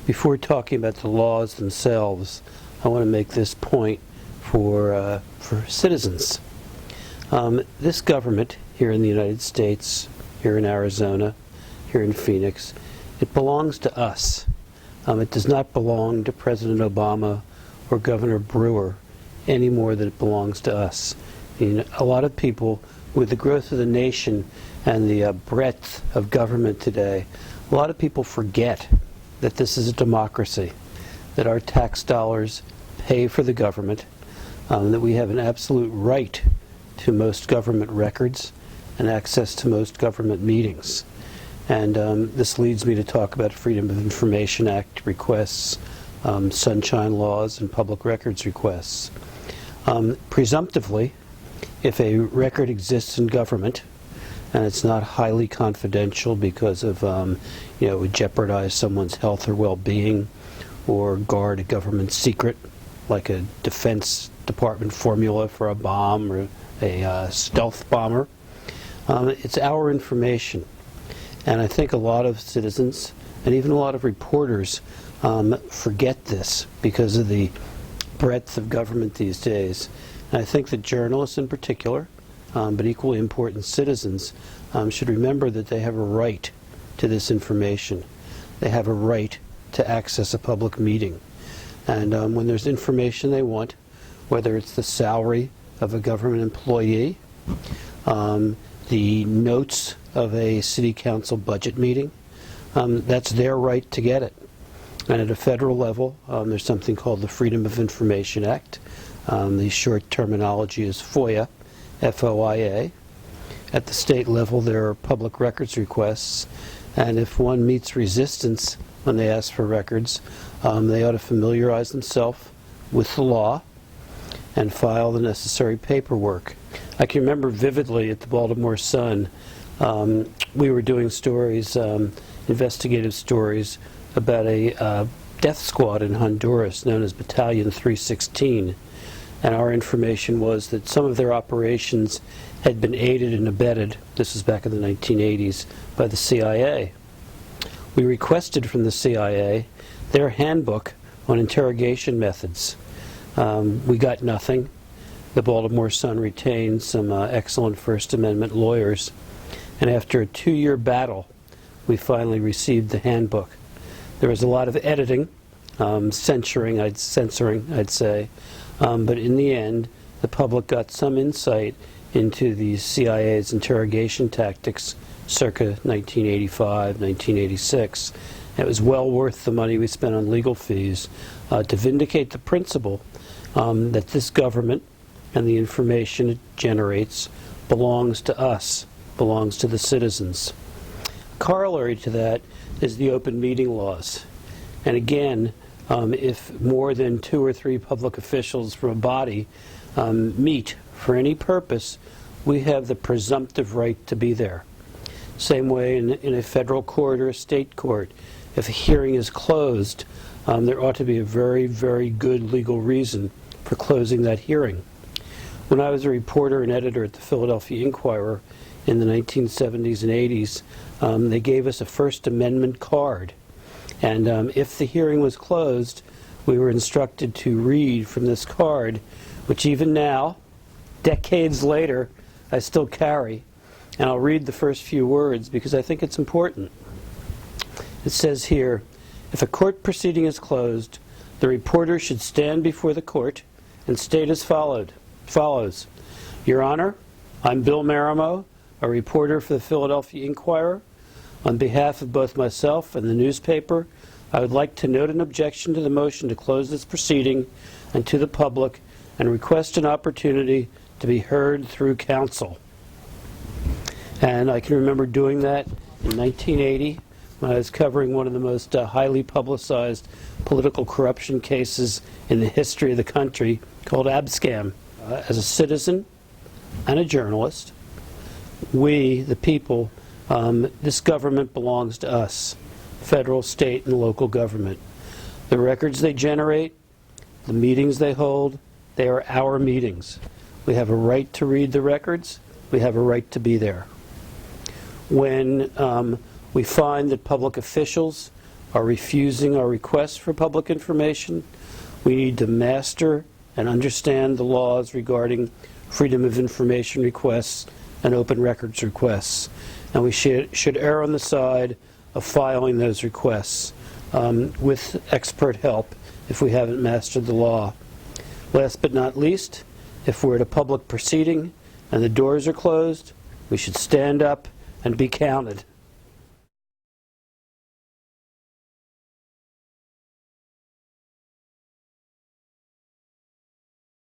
Before talking about the laws themselves, I want to make this point for citizens. This government here in the United States, here in Arizona, here in Phoenix, it belongs to us. It does not belong to President Obama or Governor Brewer any more than it belongs to us. A lot of people, with the growth of the nation and the breadth of government today, a lot of people forget that this is a democracy, that our tax dollars pay for the government, that we have an absolute right to most government records and access to most government meetings. And this leads me to talk about Freedom of Information Act requests, sunshine laws, and public records requests. Presumptively, if a record exists in government and it's not highly confidential because of, it would jeopardize someone's health or well-being or guard a government secret, like a Defense Department formula for a bomb or a stealth bomber, it's our information. And I think a lot of citizens and even a lot of reporters forget this because of the breadth of government these days. And I think that journalists in particular, but equally important citizens, should remember that they have a right to this information. They have a right to access a public meeting. And when there's information they want, whether it's the salary of a government employee, the notes of a city council budget meeting, that's their right to get it. And at a federal level, there's something called the Freedom of Information Act. The short terminology is FOIA, F-O-I-A. At the state level, there are public records requests, and if one meets resistance when they ask for records, they ought to familiarize themselves with the law and file the necessary paperwork. I can remember vividly at the Baltimore Sun, we were doing stories, investigative stories, about a death squad in Honduras known as Battalion 316. And our information was that some of their operations had been aided and abetted, this was back in the 1980s, by the CIA. We requested from the CIA their handbook on interrogation methods. We got nothing. The Baltimore Sun retained some excellent First Amendment lawyers. And after a 2-year battle, we finally received the handbook. There was a lot of editing, censoring, I'd say. But in the end, the public got some insight into the CIA's interrogation tactics circa 1985, 1986. It was well worth the money we spent on legal fees to vindicate the principle that this government and the information it generates belongs to us, belongs to the citizens. Corollary to that is the open meeting laws. And again, if more than 2 or 3 public officials from a body meet for any purpose, we have the presumptive right to be there. Same way in a federal court or a state court. If a hearing is closed, there ought to be a very, very good legal reason for closing that hearing. When I was a reporter and editor at the Philadelphia Inquirer in the 1970s and 80s, they gave us a First Amendment card. And if the hearing was closed, we were instructed to read from this card, which even now, decades later, I still carry. And I'll read the first few words because I think it's important. It says here, if a court proceeding is closed, the reporter should stand before the court and state as follows. Your Honor, I'm Bill Marimow, a reporter for the Philadelphia Inquirer. On behalf of both myself and the newspaper, I would like to note an objection to the motion to close this proceeding and to the public and request an opportunity to be heard through counsel. And I can remember doing that in 1980 when I was covering one of the most highly publicized political corruption cases in the history of the country called Abscam. As a citizen and a journalist, we, the people, this government belongs to us, federal, state, and local government. The records they generate, the meetings they hold, they are our meetings. We have a right to read the records. We have a right to be there. When we find that public officials are refusing our requests for public information. We need to master and understand the laws regarding freedom of information requests and open records requests. And we should err on the side of filing those requests with expert help if we haven't mastered the law. Last but not least, if we're at a public proceeding and the doors are closed, we should stand up and be counted.